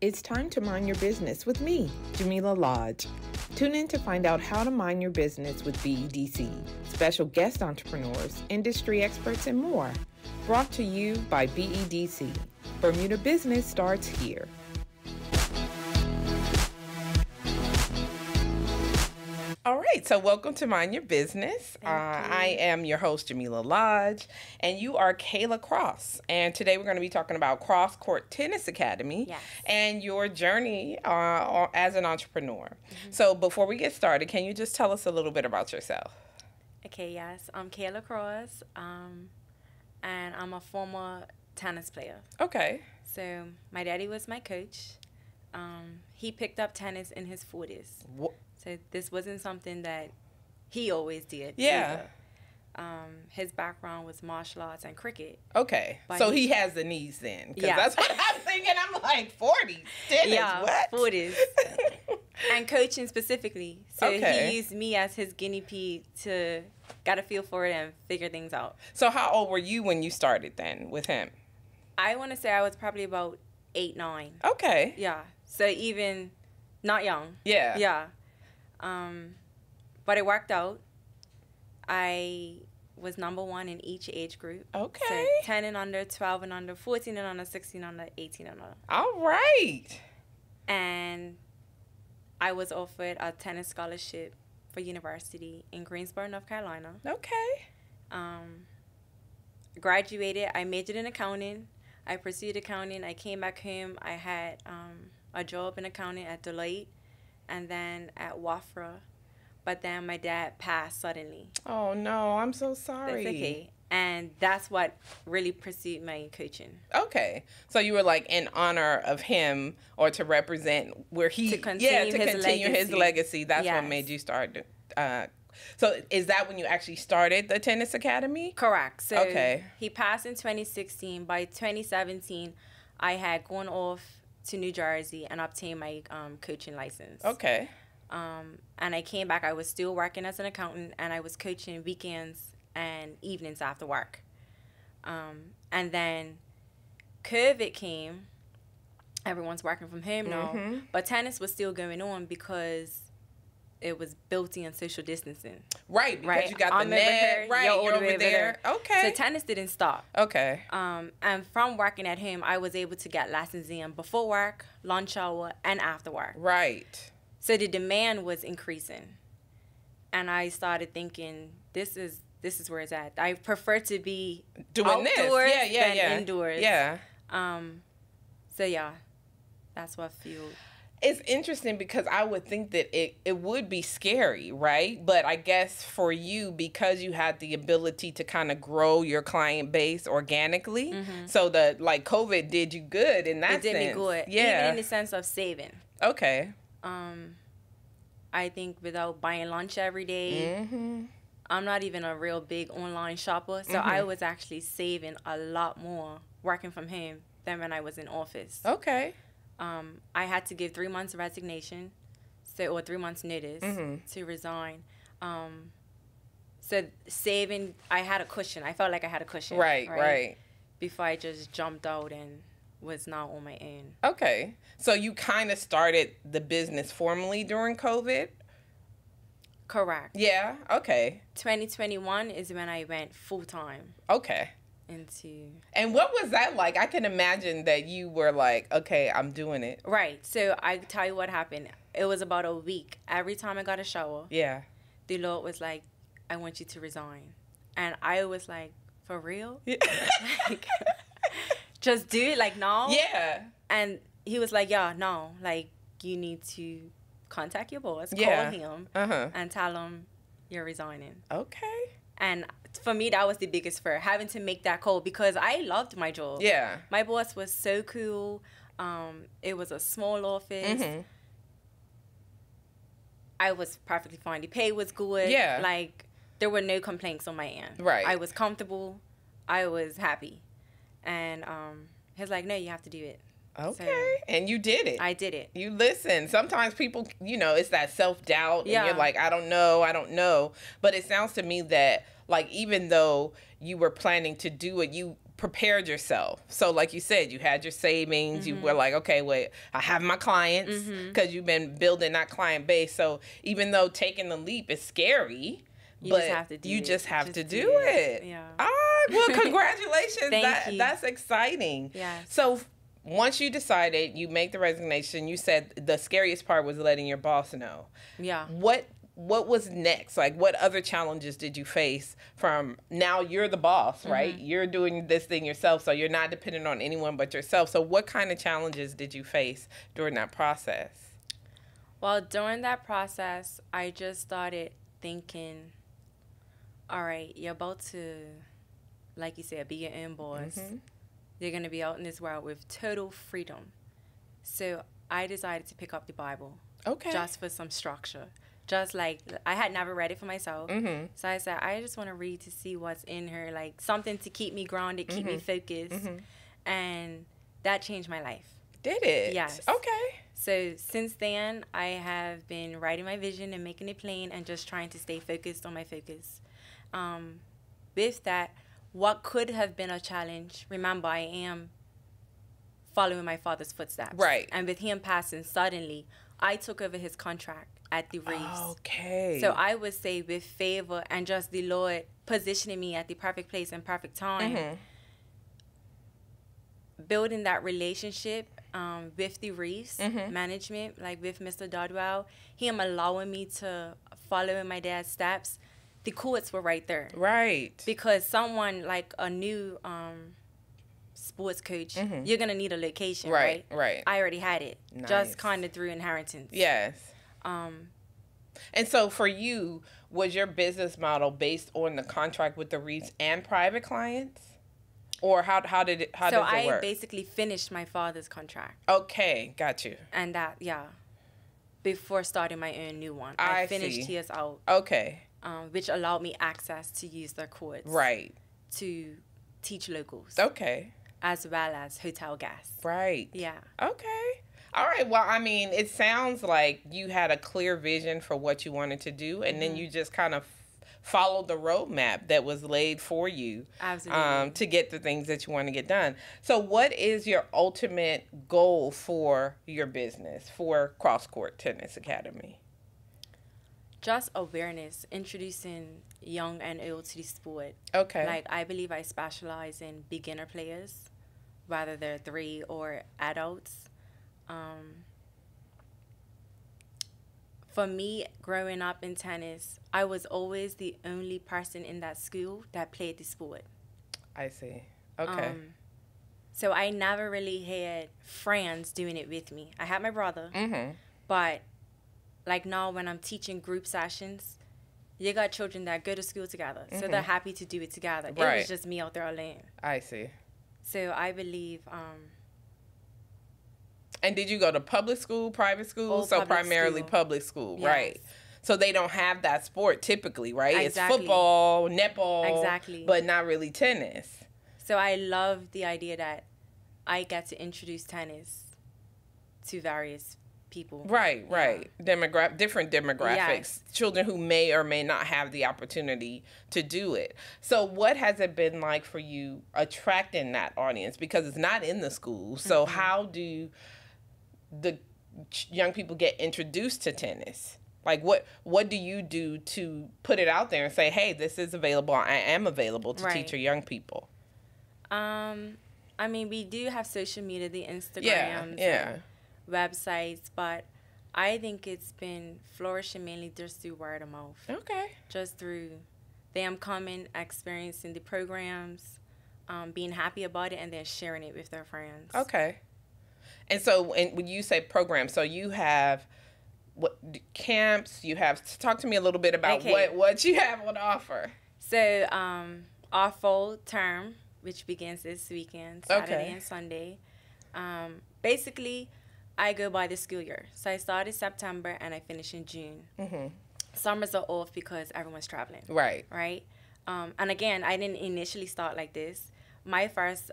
It's time to mind your business with me, Jamillah Lodge. Tune in to find out how to mind your business with BEDC, special guest entrepreneurs, industry experts, and more. Brought to you by BEDC. Bermuda business starts here. All right, so welcome to Mind Your Business. I am your host, Jamillah Lodge, and you are Cayla Cross. And today we're going to be talking about Cross Court Tennis Academy and your journey as an entrepreneur. So before we get started, can you just tell us a little bit about yourself? Okay, yes. I'm Cayla Cross, and I'm a former tennis player. Okay. So my daddy was my coach. He picked up tennis in his 40s. So this wasn't something that he always did. Yeah. His background was martial arts and cricket. Okay. But so he has the knees then. Because that's what I'm thinking. I'm like, 40s. Tennis, yeah, what? 40s. And coaching specifically. So he used me as his guinea pig to get a feel for it and figure things out. So how old were you when you started then with him? I want to say I was probably about 8, 9. Okay. Yeah. So even not young. Yeah. Yeah. But it worked out. I was number 1 in each age group. Okay. So 10 and under, 12 and under, 14 and under, 16 and under, 18 and under. All right. And I was offered a tennis scholarship for university in Greensboro, North Carolina. Okay. Graduated. I majored in accounting. I pursued accounting. I came back home. I had a job in accounting at Deloitte and then at Wafra. But then my dad passed suddenly. Oh, no. I'm so sorry. That's okay. And that's what really pursued my coaching. Okay. So you were like in honor of him or to represent where he... To continue his legacy. That's what made you start... So is that when you actually started the tennis academy? Correct. So he passed in 2016. By 2017, I had gone off to New Jersey and obtained my coaching license. Okay. And I came back. I was still working as an accountant, and I was coaching weekends and evenings after work. And then COVID came. Everyone's working from home now. But tennis was still going on because it was built in social distancing. Right, because you got the net. Right, you're over there. Okay. So tennis didn't stop. Okay. And from working at home, I was able to get lessons in before work, lunch hour, and after work. Right. So the demand was increasing. And I started thinking, this is where it's at. I prefer to be doing outdoors this. than indoors. Yeah. So yeah, that's what fueled. It's interesting because I would think that it would be scary, right? But I guess for you, because you had the ability to kind of grow your client base organically, so that like COVID did you good in that sense. It did me good. Yeah. Even in the sense of saving. Okay. I think without buying lunch every day, I'm not even a real big online shopper, so I was actually saving a lot more working from home than when I was in office. Okay. I had to give 3 months resignation, or 3 months notice to resign. So saving, I had a cushion. I felt like I had a cushion. Right. Before I just jumped out and was now on my own. Okay. So you kind of started the business formally during COVID? Correct. Yeah. Okay. 2021 is when I went full-time. Okay. And what was that like? I can imagine that you were like, okay, I'm doing it. Right. So I tell you what happened. It was about a week. Every time I got a shower, the Lord was like, I want you to resign. And I was like, for real? Like, just do it, like, no? Yeah. And he was like, yeah, no. Like, you need to contact your boss, call him, and tell him you're resigning. Okay. And for me, that was the biggest fear, having to make that call, because I loved my job. Yeah. My boss was so cool. It was a small office. I was perfectly fine. The pay was good. Yeah. Like, there were no complaints on my end. Right. I was comfortable. I was happy. And he's like, no, you have to do it. Okay. So, and you did it. I did it. You listen. Sometimes people, it's that self-doubt. And you're like, I don't know. But it sounds to me that, like, even though you were planning to do it, you prepared yourself? So like you said, you had your savings, you were like, okay, wait, I have my clients, because you've been building that client base. So even though taking the leap is scary, you just have to do it. Yeah. Well, congratulations. Thank you. That's exciting. Yes. So once you decided, you make the resignation, you said the scariest part was letting your boss know. Yeah. What was next? Like, what other challenges did you face from now you're the boss, right? You're doing this thing yourself, so you're not dependent on anyone but yourself. So what kind of challenges did you face during that process? Well, during that process, I just started thinking, all right, you're about to, like you said, be your own boss. You're going to be out in this world with total freedom. So I decided to pick up the Bible. Okay. Just for some structure. Just like, I had never read it for myself. So I said, I just want to read to see what's in her, like something to keep me grounded, keep me focused. And that changed my life. Did it? Yes. Okay. So since then, I have been writing my vision and making it plain and just trying to stay focused on my focus. With that, what could have been a challenge, remember, I am following my father's footsteps. Right. And with him passing suddenly, I took over his contract at the Reefs. Okay. So I would say with favor and just the Lord positioning me at the perfect place and perfect time, building that relationship with the Reefs management, like with Mr. Dodwell, him allowing me to follow in my dad's steps, the courts were right there. Right. Because someone like a new sports coach, you're going to need a location, right? Right. I already had it. Nice. Just kind of through inheritance. Yes. And so for you, was your business model based on the contract with the Reefs and private clients? Or how did it work? So I basically finished my father's contract. Okay, got you. And that, before starting my own new one. I finished his out. Okay. Which allowed me access to use their courts. Right. To teach locals. Okay. As well as hotel guests. Right. Yeah. Okay. All right. Well, I mean, it sounds like you had a clear vision for what you wanted to do, and then you just kind of followed the roadmap that was laid for you. Absolutely. To get the things that you want to get done. So what is your ultimate goal for your business, for Cross Court Tennis Academy? Just awareness, introducing young and old to the sport. Okay. Like, I believe I specialize in beginner players, whether they're 3 or adults. For me, growing up in tennis, I was always the only person in that school that played the sport. I see. Okay. So I never really had friends doing it with me. I had my brother, but like now when I'm teaching group sessions, you got children that go to school together, so they're happy to do it together. Right. It was just me out there alone. I see. So I believe... And did you go to public school, private school? So primarily public school, yes. Right. So they don't have that sport typically, right? Exactly. It's football, netball, exactly, but not really tennis. So I love the idea that I get to introduce tennis to various people. Right. Different demographics. Yes. Children who may or may not have the opportunity to do it. So what has it been like for you attracting that audience? Because it's not in the school. So how do the young people get introduced to tennis? Like, what do you do to put it out there and say, hey, this is available, I am available to teach your young people? I mean, we do have social media, the Instagrams, websites, but I think it's been flourishing mainly just through word of mouth. Okay. Just through them coming, experiencing the programs, being happy about it, and then sharing it with their friends. Okay. And so when you say programs, so you have what camps, you have, talk to me a little bit about what you have on offer. So our fall term, which begins this weekend, Saturday and Sunday, basically I go by the school year. So I start in September and I finish in June. Summers are off because everyone's traveling. Right. And again, I didn't initially start like this. My first...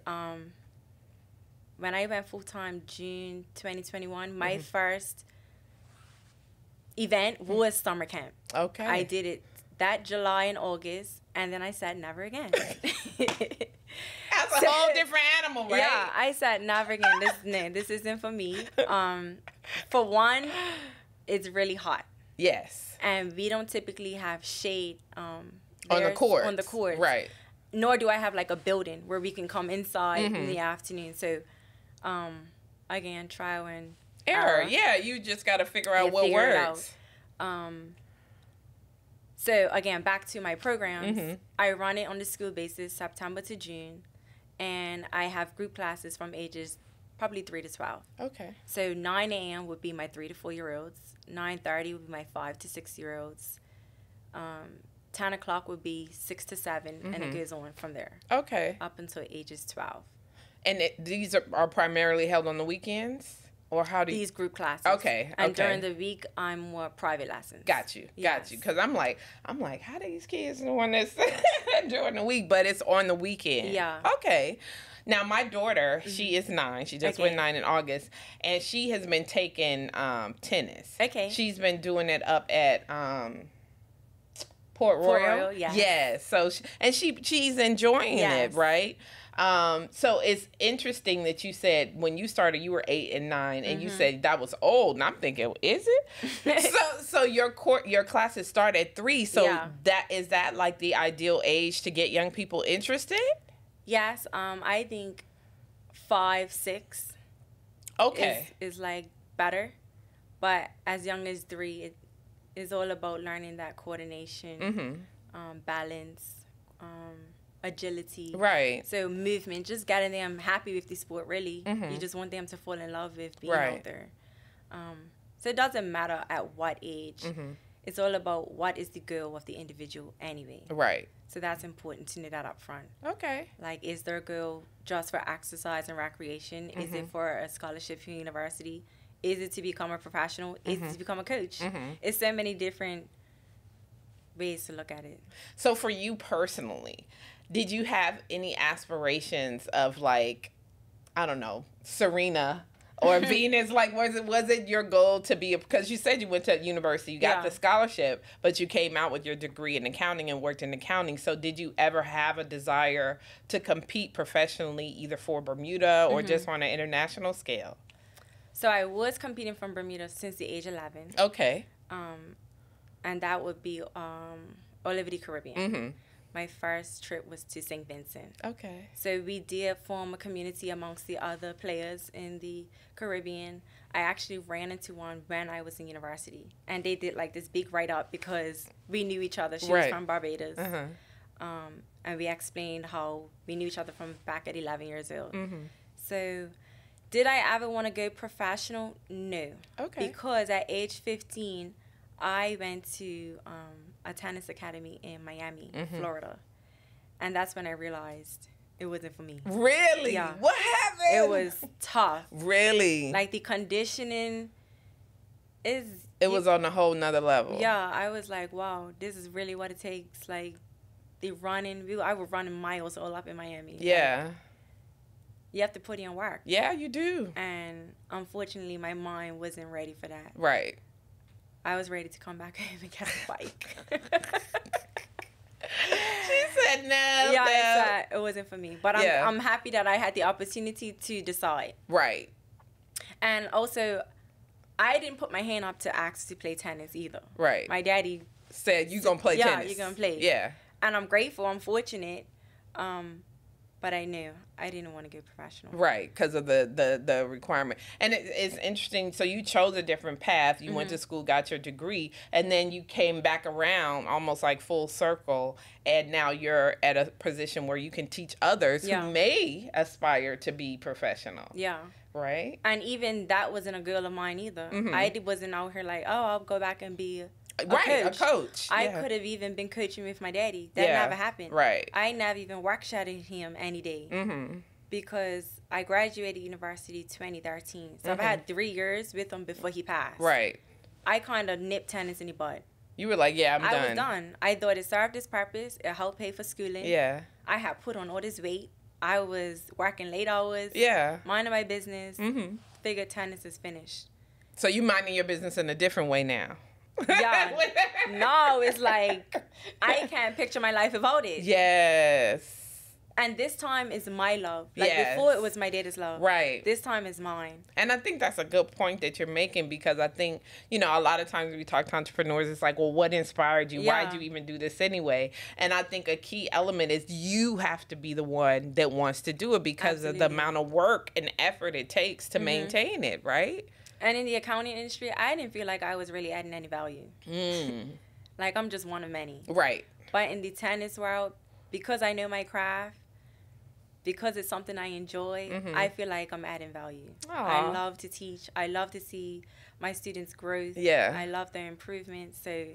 when I went full-time June 2021, my first event was summer camp. Okay. I did it that July and August, and then I said never again. That's a whole different animal, right? Yeah, I said, never again. This isn't for me. For one, it's really hot. Yes. And we don't typically have shade on the courts. Right. Nor do I have like a building where we can come inside in the afternoon. So, again, trial and error. Yeah, you just got to figure out what works. So, again, back to my programs. I run it on the school basis, September to June. And I have group classes from ages probably 3 to 12. Okay. So 9 a.m. would be my 3 to 4-year-olds. 9:30 would be my 5 to 6-year-olds. 10 o'clock would be 6 to 7, and it goes on from there. Okay. Up until ages 12. And these are primarily held on the weekends? Or how do you... These group classes. Okay. And during the week, I'm more private lessons. Got you. Because I'm like, how do these kids doing this during the week? But it's on the weekend. Yeah. Okay. Now, my daughter, she is 9. She just went 9 in August. And she has been taking tennis. Okay. She's been doing it up at Port Royal. Yes. Yeah. So, she's enjoying it, right? So it's interesting that you said when you started, you were 8 and 9, and you said that was old. And I'm thinking, is it? so your classes start at 3. So is that like the ideal age to get young people interested? Yes. I think 5, 6. Okay. Is like better, but as young as 3, it is all about learning that coordination, balance, agility. Right. So movement, just getting them happy with the sport, really. You just want them to fall in love with being out there. So it doesn't matter at what age. It's all about what is the goal of the individual anyway. Right. So that's important to know that up front. Okay. Like, is their goal just for exercise and recreation? Is it for a scholarship for university? Is it to become a professional? Is it to become a coach? It's so many different ways to look at it. So for you personally, did you have any aspirations of, like, I don't know, Serena or Venus? Like, was it your goal to be because you said you went to university, you got the scholarship, but you came out with your degree in accounting and worked in accounting. So did you ever have a desire to compete professionally, either for Bermuda or just on an international scale? So I was competing from Bermuda since the age 11. Okay. And that would be all over the Caribbean. My first trip was to St. Vincent. Okay. So we did form a community amongst the other players in the Caribbean. I actually ran into one when I was in university. And they did like this big write-up because we knew each other. She was from Barbados. And we explained how we knew each other from back at 11 years old. So did I ever want to go professional? No. Okay. Because at age 15, I went to a tennis academy in Miami, Florida. And that's when I realized it wasn't for me. Really? Yeah. What happened? It was tough. Really? Like, the conditioning is... It was on a whole nother level. Yeah, I was like, wow, this is really what it takes. Like, the running, I was running miles all up in Miami. Yeah. Like, you have to put in work. Yeah, you do. And unfortunately, my mind wasn't ready for that. Right. I was ready to come back home and get a bike. She said no. Yeah, I said it wasn't for me. But I'm happy that I had the opportunity to decide. Right. And also, I didn't put my hand up to ask to play tennis either. Right. My daddy said, you going to play tennis. Yeah, you're going to play. Yeah. And I'm grateful. I'm fortunate. But I knew I didn't want to go professional. Right, because of the requirement. And it's interesting. So you chose a different path. You went to school, got your degree, and then you came back around almost like full circle. And now you're at a position where you can teach others who may aspire to be professional. Yeah. Right? And even that wasn't a goal of mine either. I wasn't out here like, oh, I'll go back and be a coach. I could have even been coaching with my daddy. That never happened. Right. I never even work-shadowed him any day. Because I graduated university 2013. So I've had 3 years with him before he passed. Right. I kind of nipped tennis in the bud. You were like, yeah, I was done. I thought it served its purpose. It helped pay for schooling. Yeah. I had put on all this weight. I was working late hours. Yeah. Minding my business. Figured tennis is finished. So you minding your business in a different way now. Yeah. No, it's like I can't picture my life without it. Yes. And this time is my love. Like, yes. before it was my daddy's love. Right. This time is mine. And I think that's a good point that you're making, because I think, you know, a lot of times when we talk to entrepreneurs, it's like, well, what inspired you? Yeah. Why'd you even do this anyway? And I think a key element is you have to be the one that wants to do it, because Absolutely. of the amount of work and effort it takes to maintain it, right? And in the accounting industry, I didn't feel like I was really adding any value. Like, I'm just one of many. Right. But in the tennis world, because I know my craft, because it's something I enjoy, I feel like I'm adding value. Aww. I love to teach. I love to see my students' growth. Yeah. I love their improvements. So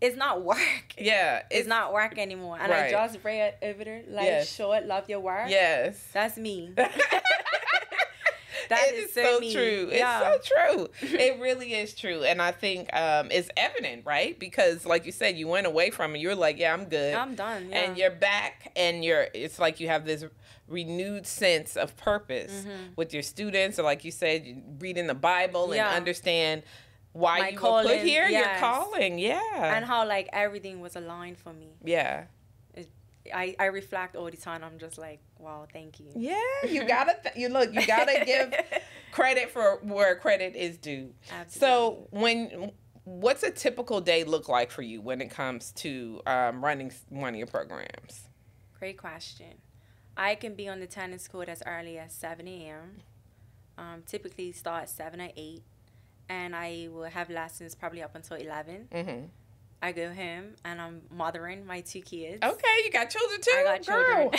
it's not work. Yeah. It's not work anymore. And right. I just read over there, life yes. short, love your work. Yes. That's me. That is so me. True. Yeah. It's so true. It really is true. And I think it's evident, right? Because like you said, you went away from it. You're like, yeah, I'm good. I'm done. Yeah. And you're back, and it's like you have this renewed sense of purpose with your students, or like you said, reading the Bible and understand why my you calling, were put here, yes. your calling. Yeah. And how, like, everything was aligned for me. Yeah. I reflect all the time. I'm just like, wow, thank you. Yeah, you gotta you gotta give credit for where credit is due. Absolutely. So what's a typical day look like for you when it comes to running one of your programs? Great question. I can be on the tennis court as early as 7 a.m. Typically start at 7 or 8, and I will have lessons probably up until 11. I go home and I'm mothering my 2 kids. Okay, you got children too? I got children.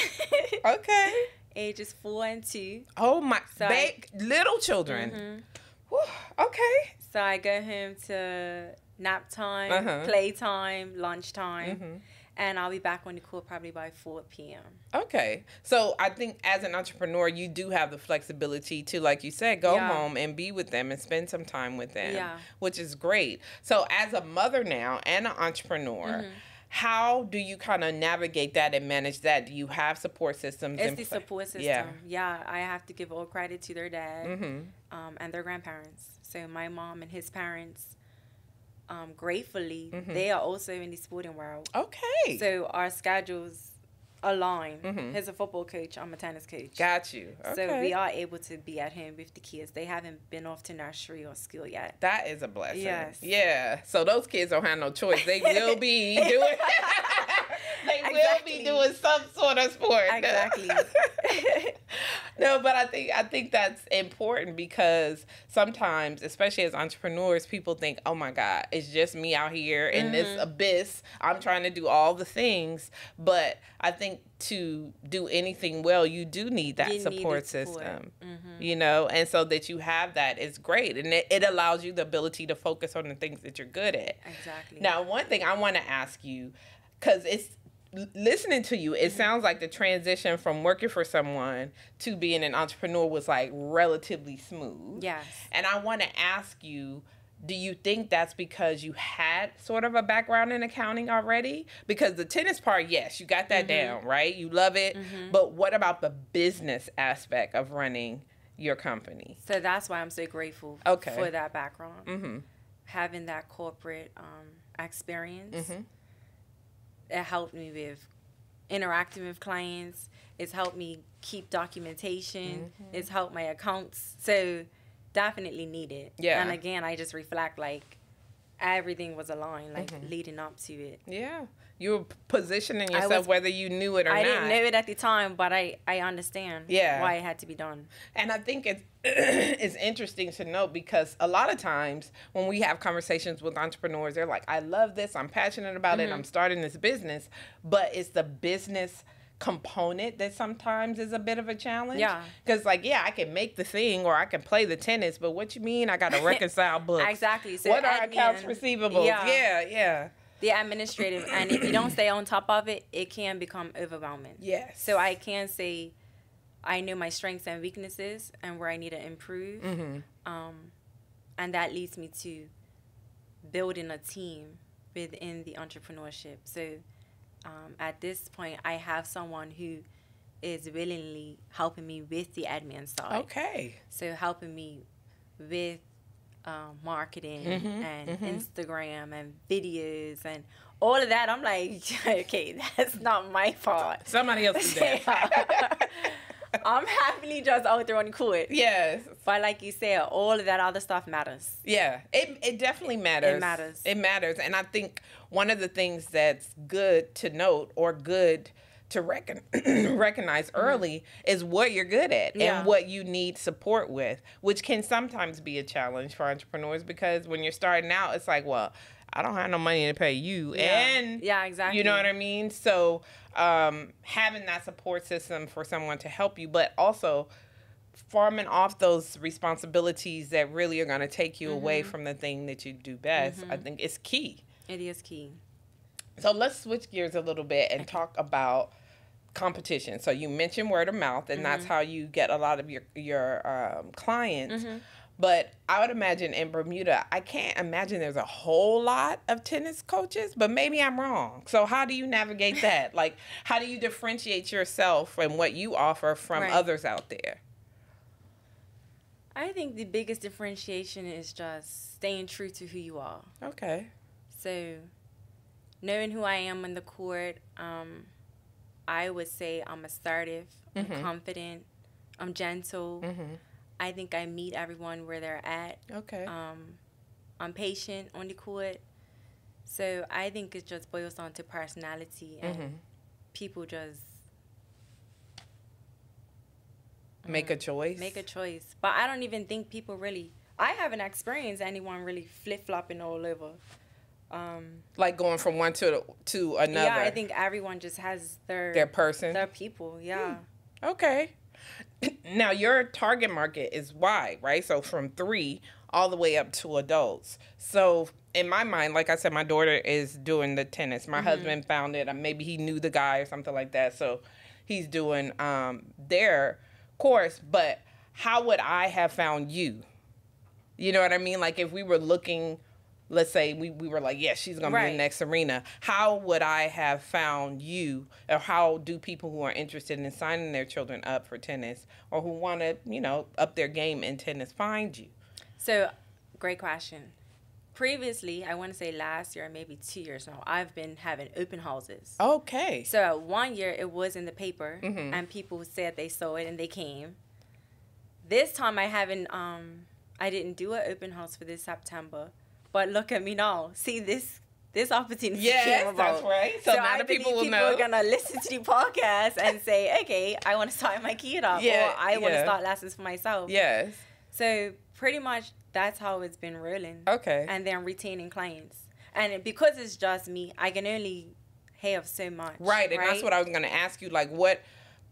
Okay. Ages 4 and 2. Oh my, little children. Whew, okay. So I go home to nap time, playtime, lunchtime, and I'll be back on the court probably by 4 p.m. Okay. So I think as an entrepreneur, you do have the flexibility to, like you said, go home and be with them and spend some time with them, which is great. So as a mother now and an entrepreneur, how do you kind of navigate that and manage that? Do you have support systems? It's the support system. Yeah, I have to give all credit to their dad and their grandparents. So my mom and his parents, gratefully, they are also in the sporting world. Okay. So our schedules align. He's a football coach. I'm a tennis coach. Got you. Okay. So we are able to be at home with the kids. They haven't been off to nursery or school yet. That is a blessing. Yes. Yeah. So those kids don't have no choice. They will be doing. Will be doing some sort of sport. Exactly. No, but I think that's important, because sometimes, especially as entrepreneurs, people think, oh my God, it's just me out here in this abyss. I'm trying to do all the things. But I think to do anything well, you do need that support system, you know, and so that you have that is great. And it allows you the ability to focus on the things that you're good at. Exactly. Now, one thing I want to ask you, because it's, listening to you, it sounds like the transition from working for someone to being an entrepreneur was like relatively smooth. Yes. And I want to ask you, do you think that's because you had sort of a background in accounting already? Because the tennis part, yes, you got that down, right? You love it. But what about the business aspect of running your company? So that's why I'm so grateful for that background. Having that corporate experience. It helped me with interacting with clients. It's helped me keep documentation. It's helped my accounts. So definitely needed. Yeah. And again, I just reflect like everything was aligned, like leading up to it. Yeah. You were positioning yourself whether you knew it or not. I didn't know it at the time, but I understand why it had to be done. And I think it's interesting to note, because a lot of times when we have conversations with entrepreneurs, they're like, I love this, I'm passionate about it, I'm starting this business, but it's the business component that sometimes is a bit of a challenge. Yeah. Because like, I can make the thing or I can play the tennis, but what you mean I got to reconcile books? Exactly. So what are accounts receivables? Yeah. The administrative, and if you don't stay on top of it, it can become overwhelming. Yes. So I can say I know my strengths and weaknesses and where I need to improve. And that leads me to building a team within the entrepreneurship. So at this point, I have someone who is willingly helping me with the admin side. Okay. So helping me with marketing and Instagram and videos and all of that. I'm like, okay, that's not my fault. Somebody else do that. I'm happily just out there on the court. Yes. But like you said, all of that other stuff matters. Yeah, it definitely matters. It matters. It matters. And I think one of the things that's good to note or good to recognize early is what you're good at and what you need support with, which can sometimes be a challenge for entrepreneurs because when you're starting out, it's like, well, I don't have no money to pay you. And exactly. You know what I mean? So having that support system for someone to help you, but also farming off those responsibilities that really are going to take you away from the thing that you do best, I think is key. It is key. So let's switch gears a little bit and talk about competition. So you mentioned word of mouth, and that's how you get a lot of your clients. But I would imagine in Bermuda, I can't imagine there's a whole lot of tennis coaches, but maybe I'm wrong. So how do you navigate that? Like, how do you differentiate yourself and what you offer from others out there? I think the biggest differentiation is just staying true to who you are. Okay. So knowing who I am on the court, I would say I'm assertive, I'm confident, I'm gentle. I think I meet everyone where they're at. Okay. I'm patient on the court. So I think it just boils down to personality and people just make a choice. Make a choice. But I don't even think people really, I haven't experienced anyone really flip-flopping all over. Like going from one to another. Yeah, I think everyone just has their person. Their people, yeah. Okay. Now, your target market is wide, right? So from 3 all the way up to adults. So in my mind, like I said, my daughter is doing the tennis. My husband found it. Maybe he knew the guy or something like that. So he's doing their course. But how would I have found you? You know what I mean? Like if we were looking, let's say we were like, yeah, she's going to be in the next arena. How would I have found you? Or how do people who are interested in signing their children up for tennis or who want to, up their game in tennis find you? So, great question. Previously, I want to say last year, maybe 2 years now, I've been having open houses. Okay. So, 1 year, it was in the paper, and people said they saw it and they came. This time, I didn't do an open house for this September. But look at me now. See this opportunity came about. That's right. So now the people will know. People are going to listen to the podcast and say, okay, I want to start my kid up. Or I want to start lessons for myself. Yes. So pretty much that's how it's been rolling. Okay. And then retaining clients. And because it's just me, I can only have so much. Right. And that's what I was going to ask you. Like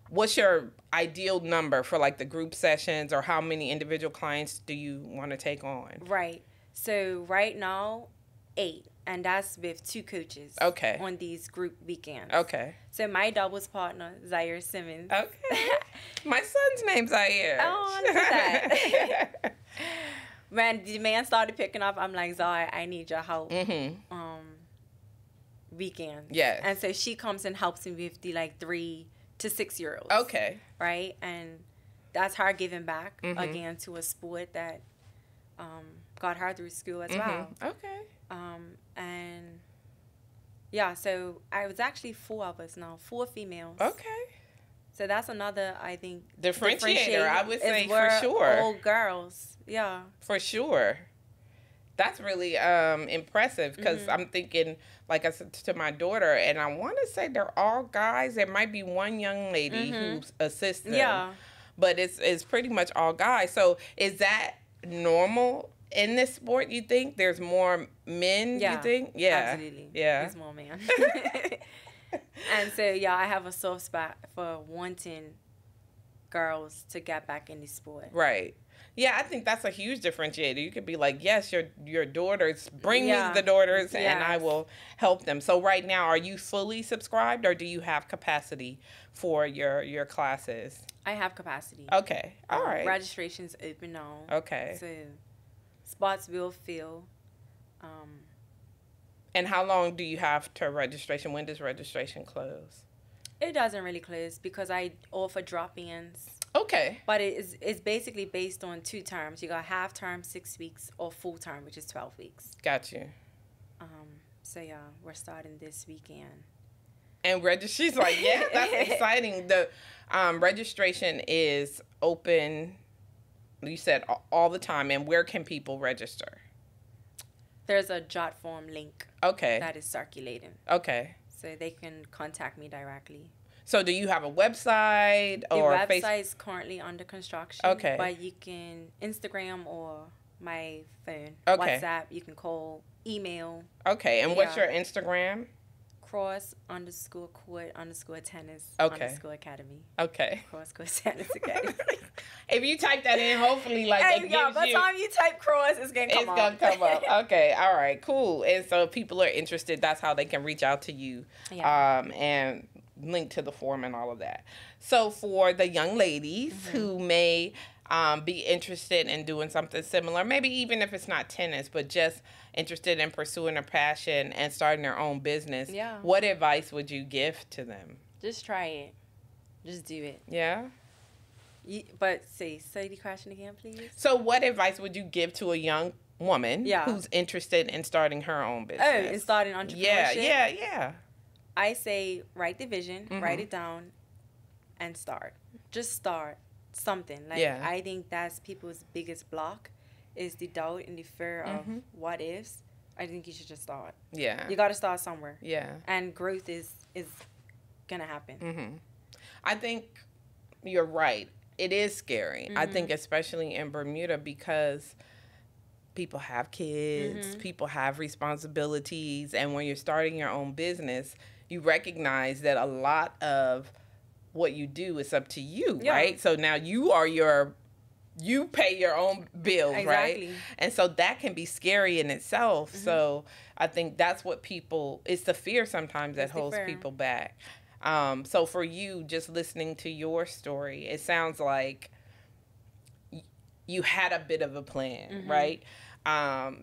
what's your ideal number for like the group sessions or how many individual clients do you want to take on? Right. So right now, 8, and that's with 2 coaches. Okay. On these group weekends. Okay. So my doubles partner, Zaire Simmons. Okay. My son's name's Zaire. Oh, look at that. When the man started picking up, I'm like, Zaire, I need your help. Weekends. Yes. And so she comes and helps me with the 3 to 6 year olds. Okay. Right, and that's her giving back again to a sport that. Got her through school as well. Okay. And yeah, so I was actually 4 of us now, 4 females. Okay. So that's another, I think, differentiator. I would say for sure. All girls, yeah. For sure. That's really impressive because I'm thinking, like I said to my daughter, and I want to say they're all guys. There might be one young lady who assists them. Yeah. But it's pretty much all guys. So is that normal in this sport, you think? There's more men, you think? Yeah. Absolutely. Yeah. There's more men. And so, yeah, I have a soft spot for wanting girls to get back in the sport. Right. Yeah, I think that's a huge differentiator. You could be like, yes, your daughters, bring me the daughters, and I will help them. So right now, are you fully subscribed, or do you have capacity for your classes? I have capacity. Okay. All right. Registration's open now. Okay. So spots will fill. And how long do you have to registration? When does registration close? It doesn't really close because I offer drop-ins. Okay. But it's basically based on 2 terms. You got half term, 6 weeks, or full term, which is 12 weeks. Got you. So yeah, we're starting this weekend. And she's like, yeah, that's exciting. The registration is open, you said, all the time. And where can people register? There's a jot form link. Okay. That is circulating. Okay. So they can contact me directly. So do you have a website or the website is currently under construction. Okay. But you can Instagram or my phone, okay. WhatsApp. You can call, email. Okay. And what's your Instagram? Cross_court_tennis _academy. Okay. Cross Court Tennis Academy. If you type that in, hopefully, like, by the time you type cross, it's gonna come up. Okay. All right. Cool. And so if people are interested, that's how they can reach out to you. Yeah. And link to the form and all of that. So for the young ladies who may be interested in doing something similar, maybe even if it's not tennis, but just interested in pursuing a passion and starting their own business, what advice would you give to them? Just try it. Just do it. Yeah? But say the question again, please. So what advice would you give to a young woman who's interested in starting her own business? Oh, and starting entrepreneurship? Yeah. I say write the vision, write it down, and start. Just start something. I think that's people's biggest block is the doubt and the fear of what ifs. I think you should just start. Yeah. You got to start somewhere. Yeah. And growth is going to happen. I think you're right. It is scary. I think especially in Bermuda because people have kids, people have responsibilities, and when you're starting your own business, you recognize that a lot of what you do is up to you, right? So now you pay your own bills, right? And so that can be scary in itself. So I think that's what it's the fear sometimes that holds people back. So for you, just listening to your story, it sounds like you had a bit of a plan, right?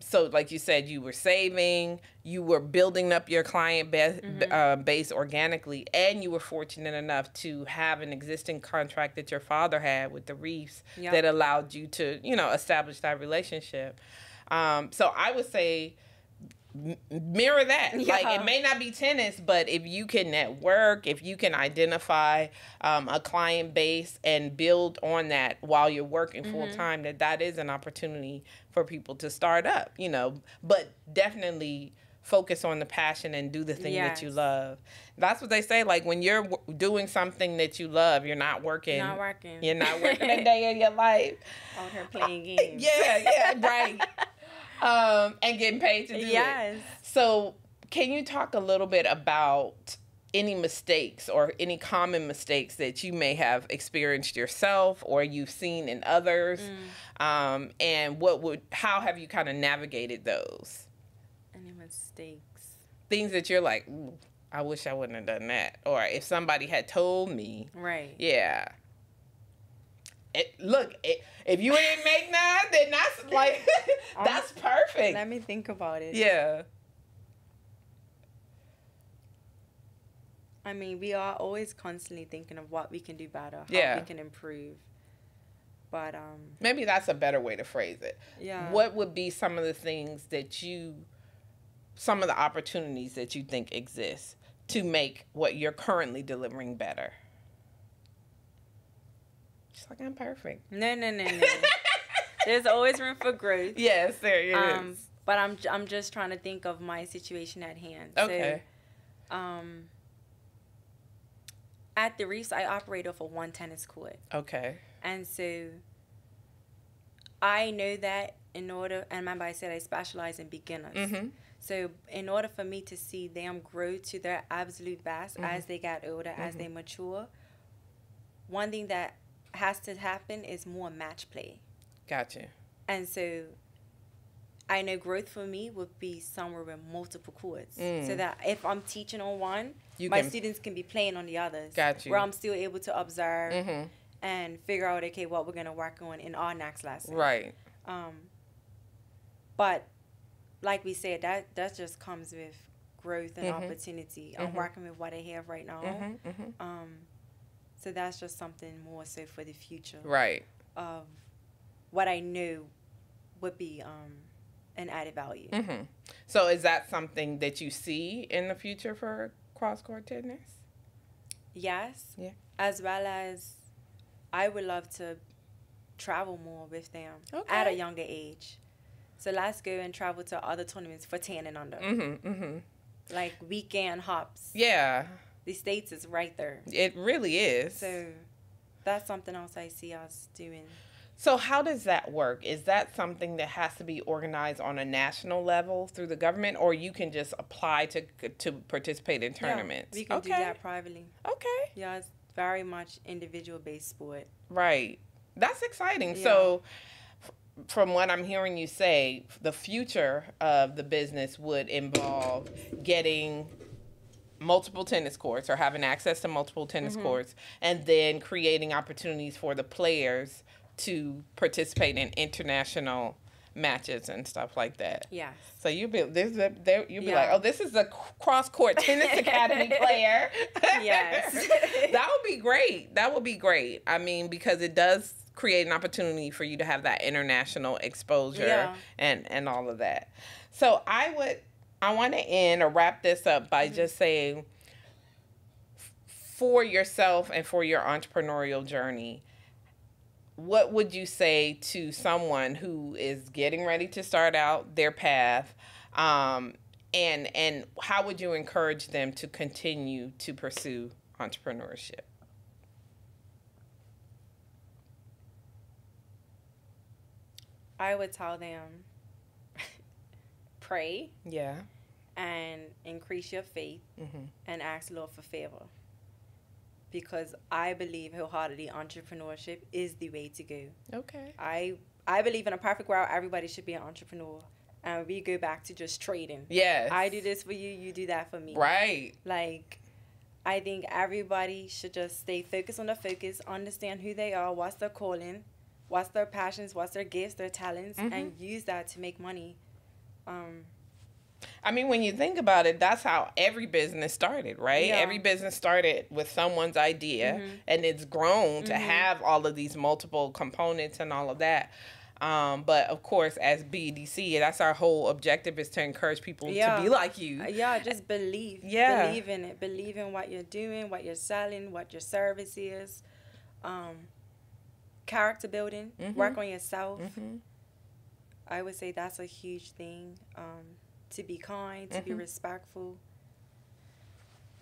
So like you said, you were saving, you were building up your client base organically, and you were fortunate enough to have an existing contract that your father had with the Reefs that allowed you to, establish that relationship. So I would say mirror that. Like, it may not be tennis, but if you can network, if you can identify a client base and build on that while you're working full time, that is an opportunity for people to start up, but definitely focus on the passion and do the thing that you love. That's what they say. Like, when you're doing something that you love, you're not working. You're not working a day of your life. Out here playing games. Right. And getting paid to do it. So can you talk a little bit about any mistakes or any common mistakes that you may have experienced yourself or you've seen in others? And how have you kind of navigated those? Any mistakes? Things that you're like, ooh, I wish I wouldn't have done that. Or if somebody had told me. Right. Yeah. If you didn't make none, then that's like, that's perfect. Let me think about it. Yeah. I mean, we are always constantly thinking of what we can do better, how we can improve. But maybe that's a better way to phrase it. Yeah. What would be some of the things some of the opportunities that you think exist to make what you're currently delivering better? She's like, I'm perfect. No. There's always room for growth. Yes, there is. But I'm just trying to think of my situation at hand. Okay. So, at the Reefs, I operate off of one tennis court. Okay. And so I know that and remember I said I specialize in beginners. So in order for me to see them grow to their absolute best as they get older, as they mature, one thing that has to happen is more match play. Gotcha. And so I know growth for me would be somewhere with multiple courts. So that if I'm teaching on one, my students can be playing on the others. Gotcha. Where I'm still able to observe and figure out, okay, what we're going to work on in our next lesson. Right. But like we said, that just comes with growth and opportunity. I'm working with what I have right now. So that's just something more so for the future. Right. Of what I knew would be an added value. Mm-hmm. So is that something that you see in the future for cross-court tennis? Yes. Yeah. As well as I would love to travel more with them Okay. at a younger age. So let's go and travel to other tournaments for 10 and under. Mm-hmm. Mm-hmm. Like weekend hops. Yeah. The States is right there. It really is. So that's something else I see us doing. So how does that work? Is that something that has to be organized on a national level through the government, or you can just apply to participate in tournaments? Yeah, we can do that privately. Okay. Yeah, it's very much individual-based sport. Right. That's exciting. Yeah. So from what I'm hearing you say, the future of the business would involve getting multiple tennis courts or having access to multiple tennis courts, and then creating opportunities for the players to participate in international matches and stuff like that. Yes. So you'll be like, oh, this is a cross-court tennis academy player. Yes. That would be great. That would be great. I mean, because it does create an opportunity for you to have that international exposure and all of that. So I want to end or wrap this up by just saying, for yourself and for your entrepreneurial journey, what would you say to someone who is getting ready to start out their path, and how would you encourage them to continue to pursue entrepreneurship? I would tell them, pray. Yeah. And increase your faith and ask Lord for favor. Because I believe wholeheartedly entrepreneurship is the way to go. Okay. I believe in a perfect world, everybody should be an entrepreneur. And we go back to just trading. Yes. I do this for you, you do that for me. Right. Like, I think everybody should just stay focused on their focus, understand who they are, what's their calling, what's their passions, what's their gifts, their talents, and use that to make money. I mean, when you think about it, that's how every business started, right? Yeah. Every business started with someone's idea, and it's grown to have all of these multiple components and all of that. But of course, as BDC, that's our whole objective, is to encourage people to be like you. Yeah, just believe. Yeah. Believe in it. Believe in what you're doing, what you're selling, what your service is. Character building. Work on yourself. I would say that's a huge thing. To be kind, to be respectful,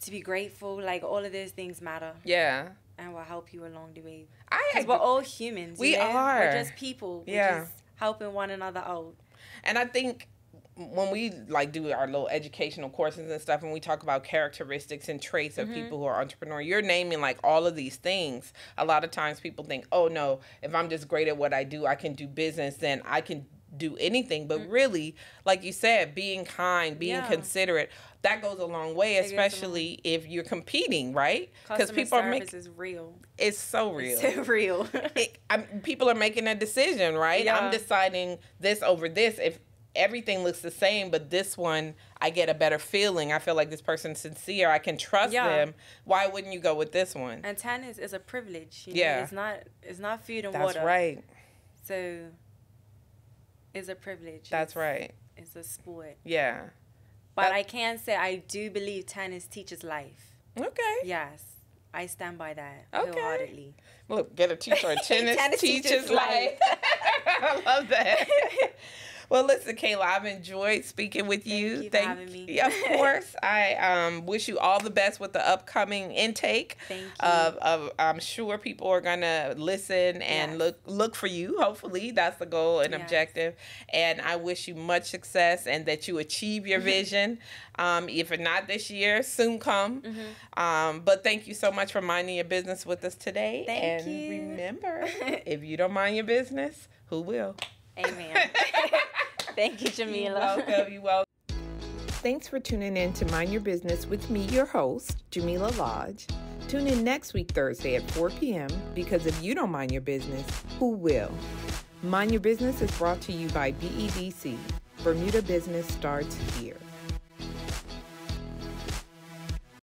to be grateful. Like, all of those things matter. Yeah. And will help you along the way. Because we're all humans. We are. We're just people. Yeah. We're just helping one another out. And I think when we do our little educational courses and stuff, and we talk about characteristics and traits of people who are entrepreneurs, you're naming like all of these things. A lot of times people think, oh no, if I'm just great at what I do, I can do business, then I can do anything. But really, like you said, being kind, being considerate, that goes a long way, especially if you're competing, right? Because people service is real. It's so real. It's so real. People are making a decision, right? Yeah. I'm deciding this over this. If everything looks the same, but this one, I get a better feeling. I feel like this person's sincere. I can trust them. Why wouldn't you go with this one? And tennis is a privilege. You know? It's not food and water. That's right. So it's a privilege. That's right. It's a sport. Yeah. But I can say I do believe tennis teaches life. Okay. Yes. I stand by that Okay. wholeheartedly. Look, get a teacher. Tennis teaches life. I love that. Well, listen, Cayla, I've enjoyed speaking with you. Thank you for having me. Yeah, of course. I wish you all the best with the upcoming intake. Thank you. I'm sure people are going to listen and look for you. Hopefully, that's the goal and objective. And I wish you much success and that you achieve your vision. If not this year, soon come. But thank you so much for minding your business with us today. Thank you. And remember, if you don't mind your business, who will? Amen. Thank you, Jamillah. You're welcome. Thanks for tuning in to Mind Your Business with me, your host, Jamillah Lodge. Tune in next week, Thursday at 4 p.m. because if you don't mind your business, who will? Mind Your Business is brought to you by BEDC. Bermuda Business starts here.